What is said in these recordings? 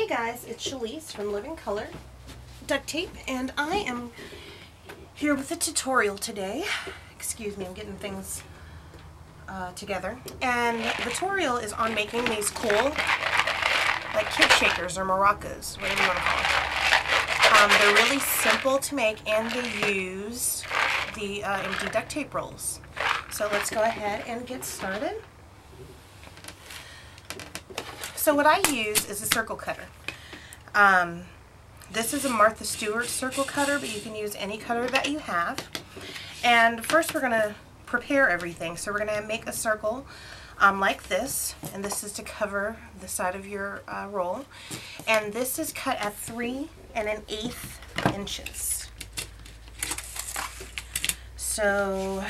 Hey guys, it's Shalise from Living Color Duct Tape, and I am here with a tutorial today. Excuse me, I'm getting things together. And the tutorial is on making these cool, like kid shakers or maracas, whatever you want to call them. They're really simple to make, and they use the empty duct tape rolls. So let's go ahead and get started. So what I use is a circle cutter. This is a Martha Stewart circle cutter, but you can use any cutter that you have. And first we're going to prepare everything. So we're going to make a circle like this, and this is to cover the side of your roll. And this is cut at 3 1/8 inches. So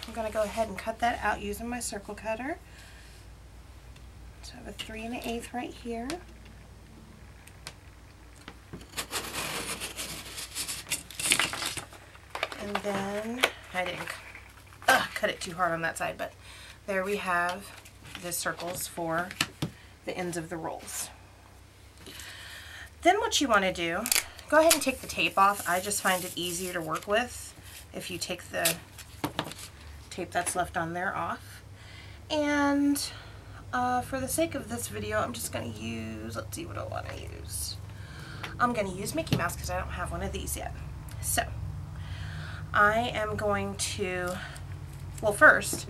I'm going to go ahead and cut that out using my circle cutter. So I have a 3 1/8 right here. And then I didn't cut it too hard on that side, but there we have the circles for the ends of the rolls. Then what you want to do, go ahead and take the tape off. I just find it easier to work with if you take the tape that's left on there off. And for the sake of this video, I'm just going to use, let's see what I want to use. I'm going to use Mickey Mouse because I don't have one of these yet. So I am going to, well, first,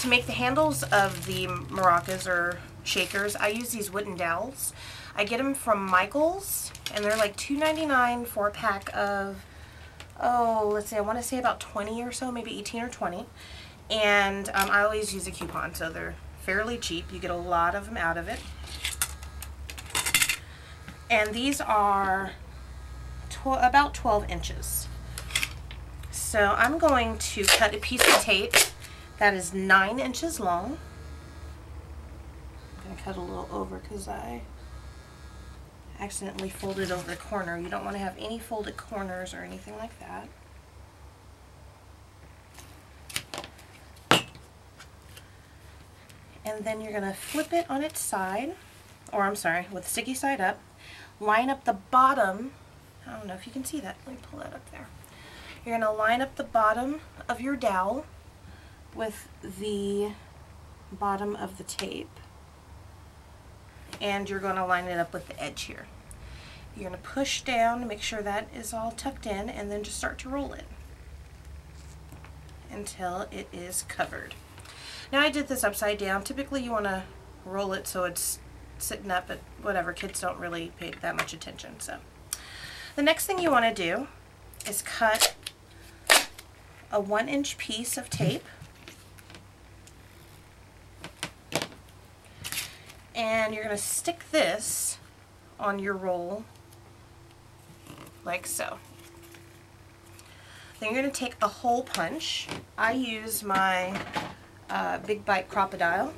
to make the handles of the maracas or shakers, I use these wooden dowels. I get them from Michael's, and they're like $2.99 for a pack of, oh, let's see, I want to say about 20 or so, maybe 18 or 20. And I always use a coupon, so they're fairly cheap. You get a lot of them out of it. And these are about 12 inches. So I'm going to cut a piece of tape that is 9 inches long. I'm going to cut a little over because I accidentally folded over the corner. You don't want to have any folded corners or anything like that. And then you're going to flip it on its side, or I'm sorry, with the sticky side up. Line up the bottom. I don't know if you can see that. Let me pull that up there. You're going to line up the bottom of your dowel with the bottom of the tape. And you're going to line it up with the edge here. You're going to push down to make sure that is all tucked in, and then just start to roll it until it is covered. Now I did this upside down. Typically you want to roll it so it's sitting up, but whatever, kids don't really pay that much attention. So the next thing you want to do is cut a 1-inch piece of tape, and you're going to stick this on your roll like so. Then you're going to take a hole punch. I use my Big Bite Crocodile,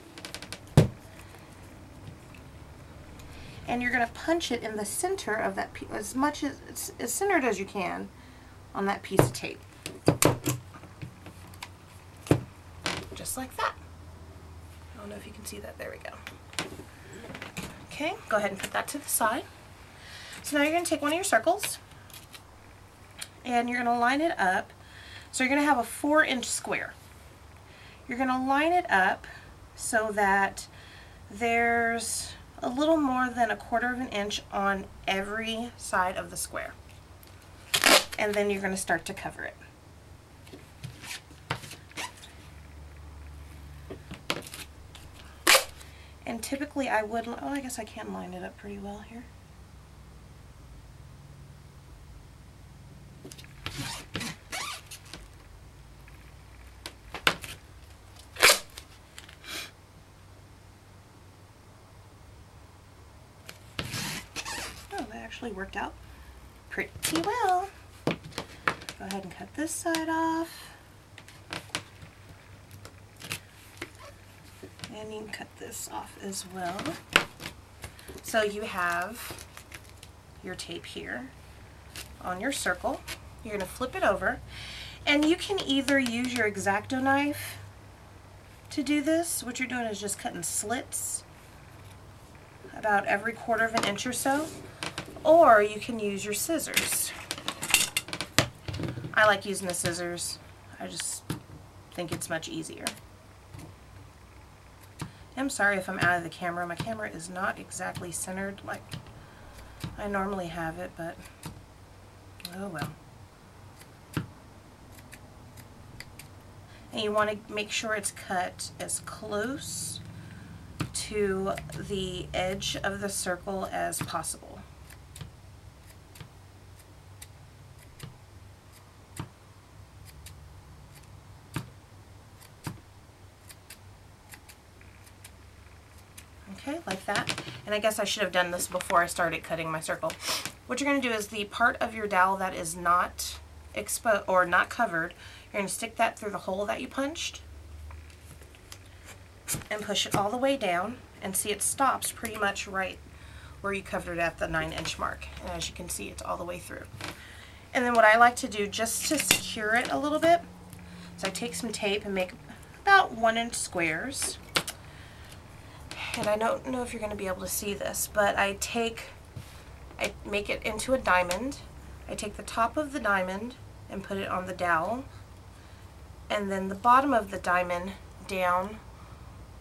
and you're going to punch it in the center of that piece, as much as centered as you can on that piece of tape, just like that. I don't know if you can see that. There we go. Okay, go ahead and put that to the side. So now you're going to take one of your circles and you're going to line it up. So you're going to have a 4-inch square. You're going to line it up so that there's a little more than 1/4 inch on every side of the square. And then you're going to start to cover it. And typically I would, oh, I guess I can line it up pretty well here. Actually worked out pretty well. Go ahead and cut this side off, and you can cut this off as well. So you have your tape here on your circle. You're going to flip it over, and you can either use your X-Acto knife to do this. What you're doing is just cutting slits about every 1/4 of an inch or so, or you can use your scissors. I like using the scissors. I just think it's much easier. I'm sorry if I'm out of the camera. My camera is not exactly centered like I normally have it, but oh well. And you want to make sure it's cut as close to the edge of the circle as possible. Okay, like that. And I guess I should have done this before I started cutting my circle. What you're going to do is the part of your dowel that is not exposed or not covered, you're going to stick that through the hole that you punched and push it all the way down, and see it stops pretty much right where you covered it at the 9-inch mark. And as you can see, it's all the way through. And then what I like to do just to secure it a little bit is I take some tape and make about 1-inch squares. And I don't know if you're going to be able to see this, but I make it into a diamond. I take the top of the diamond and put it on the dowel, and then the bottom of the diamond down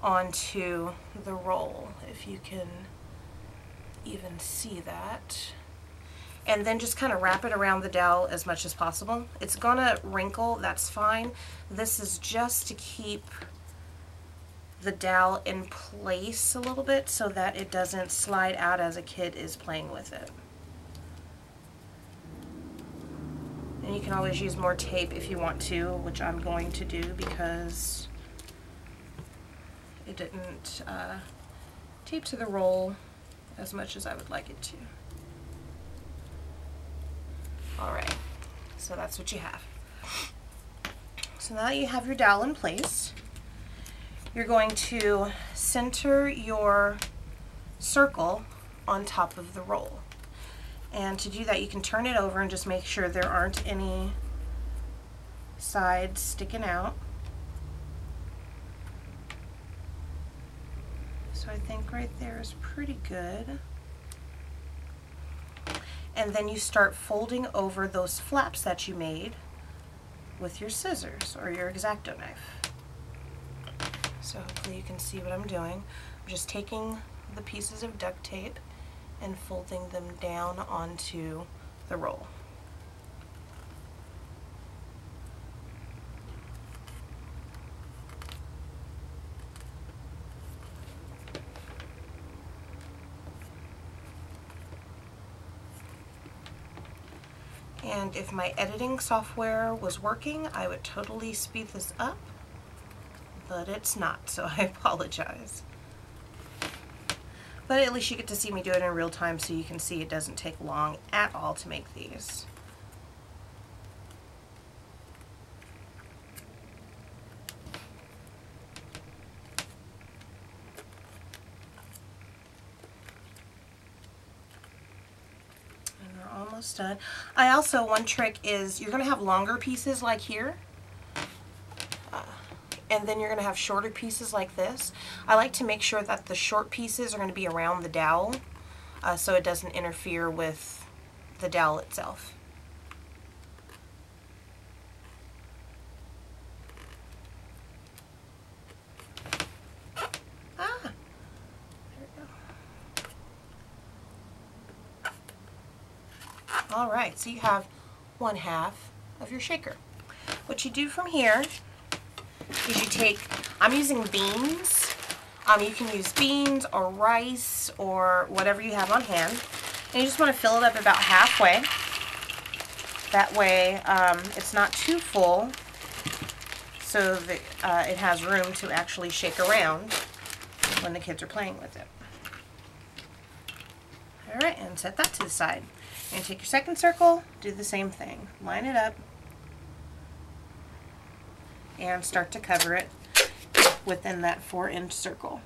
onto the roll, if you can even see that. And then just kind of wrap it around the dowel as much as possible. It's gonna wrinkle, that's fine. This is just to keep the dowel in place a little bit so that it doesn't slide out as a kid is playing with it. And you can always use more tape if you want to, which I'm going to do because it didn't tape to the roll as much as I would like it to. Alright, so that's what you have. So now that you have your dowel in place, you're going to center your circle on top of the roll. And to do that, you can turn it over and just make sure there aren't any sides sticking out. So I think right there is pretty good. And then you start folding over those flaps that you made with your scissors or your X-Acto knife. So hopefully you can see what I'm doing. I'm just taking the pieces of duct tape and folding them down onto the roll. And if my editing software was working, I would totally speed this up, but it's not, so I apologize. But at least you get to see me do it in real time so you can see it doesn't take long at all to make these. And we're almost done. I also, one trick is you're going to have longer pieces like here. And then you're going to have shorter pieces like this. I like to make sure that the short pieces are going to be around the dowel so it doesn't interfere with the dowel itself. There we go. Alright, so you have 1/2 of your shaker. What you do from here is you take, I'm using beans. You can use beans or rice or whatever you have on hand. And you just want to fill it up about halfway. That way it's not too full so that it has room to actually shake around when the kids are playing with it. Alright, and set that to the side. And take your second circle, do the same thing. Line it up and start to cover it within that 4-inch circle.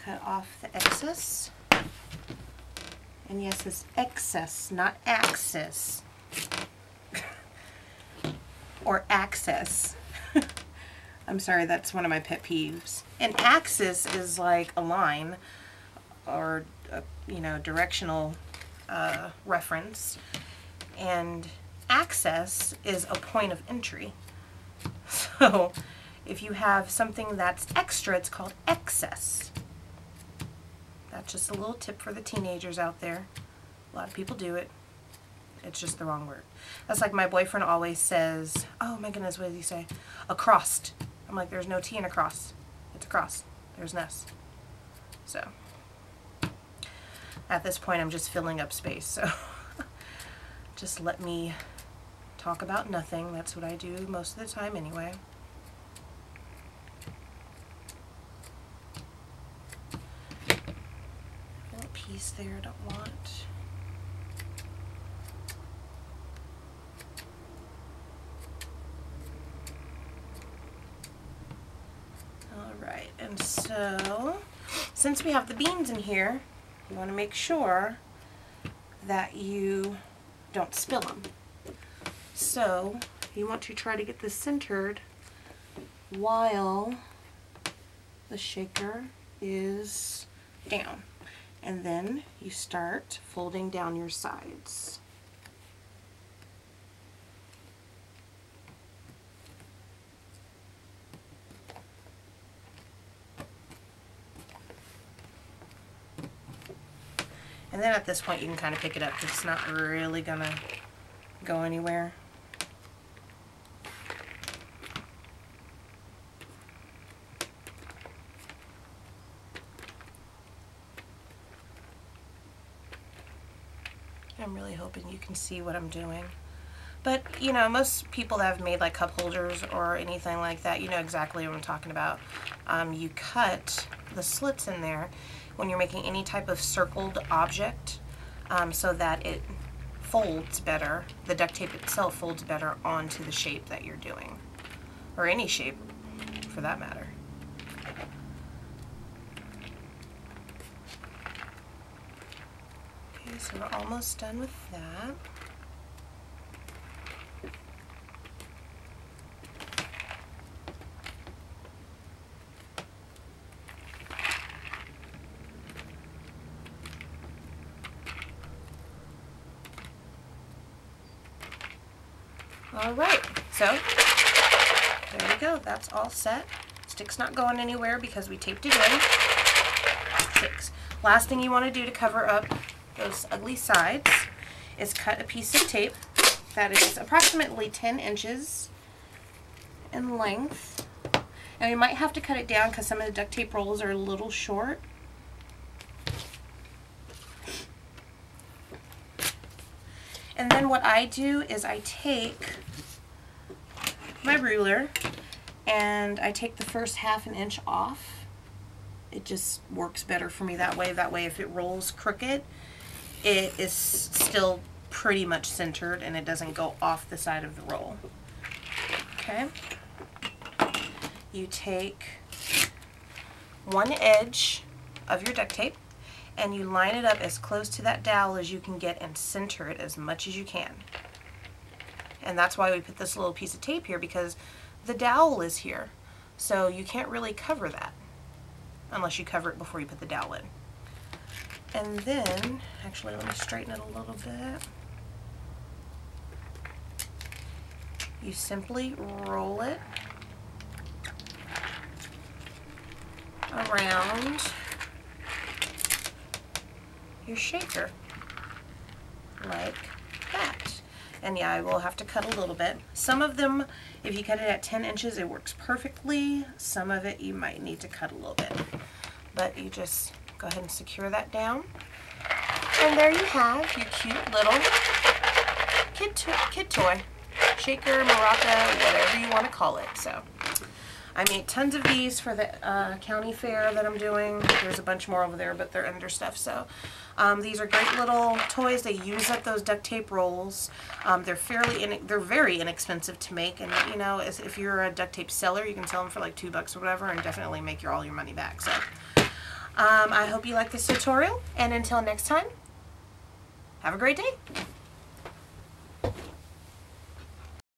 cut off the excess. And yes, it's excess, not axis. Or access. I'm sorry, that's one of my pet peeves. An axis is like a line or a, you know, directional reference, and access is a point of entry. So if you have something that's extra, it's called excess. That's just a little tip for the teenagers out there. A lot of people do it. It's just the wrong word. That's like my boyfriend always says, oh my goodness, what does he say? Across. I'm like, there's no T in across. It's across. There's an S. So at this point, I'm just filling up space. So just let me talk about nothing. That's what I do most of the time anyway. Little piece there I don't want. Alright, and so since we have the beans in here, you want to make sure that you don't spill them. So you want to try to get this centered while the shaker is down. And then you start folding down your sides. And then at this point you can kind of pick it up because it's not really gonna go anywhere. I'm really hoping you can see what I'm doing. But, you know, most people that have made like cup holders or anything like that, you know exactly what I'm talking about. You cut the slits in there when you're making any type of circled object so that it folds better. The duct tape itself folds better onto the shape that you're doing, or any shape for that matter. Okay, so we're almost done with that. Alright, so there we go. That's all set. Stick's not going anywhere because we taped it in. Sticks. Last thing you want to do to cover up those ugly sides is cut a piece of tape that is approximately 10 inches in length. And you might have to cut it down because some of the duct tape rolls are a little short. And then what I do is I take my ruler and I take the first ½ inch off. It just works better for me that way. That way if it rolls crooked, it is still pretty much centered and it doesn't go off the side of the roll. Okay. You take one edge of your duct tape and you line it up as close to that dowel as you can get and center it as much as you can. And that's why we put this little piece of tape here, because the dowel is here. So you can't really cover that unless you cover it before you put the dowel in. And then, actually let me straighten it a little bit. You simply roll it around your shaker like that. And yeah, I will have to cut a little bit. Some of them, if you cut it at 10 inches, it works perfectly. Some of it you might need to cut a little bit. But you just go ahead and secure that down. And there you have your cute little kid toy. Shaker, maraca, whatever you want to call it. So I made tons of these for the county fair that I'm doing. There's a bunch more over there, but they're under stuff. So these are great little toys. They use up those duct tape rolls. They're very inexpensive to make, and you know, if you're a duct tape seller, you can sell them for like $2 or whatever, and definitely make all your money back. So I hope you like this tutorial, and until next time, have a great day.